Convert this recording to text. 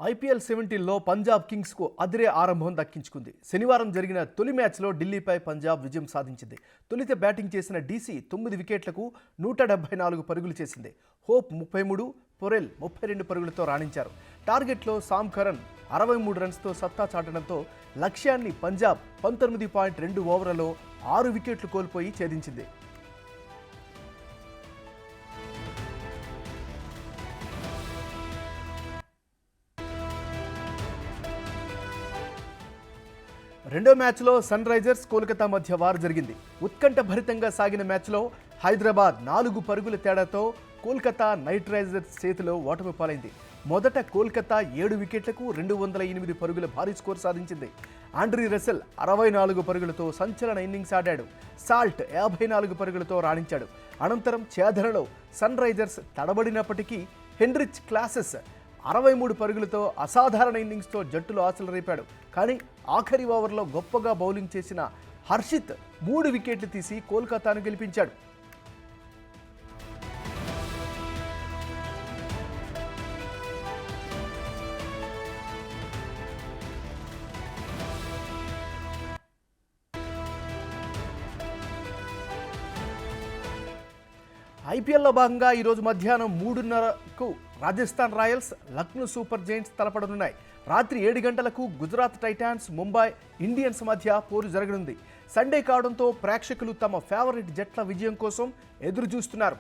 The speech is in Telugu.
ఐపీఎల్ 17లో పంజాబ్ కింగ్స్కు అదిరే ఆరంభం దక్కించుకుంది. శనివారం జరిగిన తొలి మ్యాచ్లో ఢిల్లీపై పంజాబ్ విజయం సాధించింది. తొలిత బ్యాటింగ్ చేసిన డీసీ 9 వికెట్లకు 174 పరుగులు చేసింది. హోప్ 33, పొరెల్ 32 పరుగులతో రాణించారు. టార్గెట్లో సామ్ కరన్ 63 రన్స్తో సత్తా చాటడంతో లక్ష్యాన్ని పంజాబ్ 19.2 ఓవర్లలో 6 వికెట్లు కోల్పోయి ఛేదించింది. రెండో మ్యాచ్లో సన్ రైజర్స్ కోల్కతా మధ్య వారు జరిగింది. ఉత్కంఠభరితంగా సాగిన మ్యాచ్లో హైదరాబాద్ 4 పరుగుల తేడాతో కోల్కతా నైట్ రైజర్స్ చేతిలో ఓటమి పాలైంది. మొదట కోల్కతా 7 వికెట్లకు 208 పరుగుల భారీ స్కోర్ సాధించింది. ఆండ్రీ రసెల్ 64 పరుగులతో సంచలన ఇన్నింగ్స్ ఆడాడు. సాల్ట్ 54 పరుగులతో రాణించాడు. అనంతరం ఛేదనలో సన్ రైజర్స్ తడబడినప్పటికీ హెన్రిచ్ క్లాసెస్ 63 పరుగులతో అసాధారణ ఇన్నింగ్స్తో జట్టులో ఆశలు రేపాడు. కానీ ఆఖరి ఓవర్లో గొప్పగా బౌలింగ్ చేసిన హర్షిత్ 3 వికెట్లు తీసి కోల్కతాను గెలిపించాడు. ఐపీఎల్లో భాగంగా ఈరోజు మధ్యాహ్నం 3:30కు Rajasthan Royals, Lucknow Super Giants తలపడనున్నాయి. రాత్రి 7 గంటలకు గుజరాత్ టైటాన్స్, ముంబై ఇండియన్స్ మధ్య పోరు జరగనుంది. సండే కావడంతో ప్రేక్షకులు తమ ఫేవరెట్ జట్ల విజయం కోసం ఎదురు చూస్తున్నారు.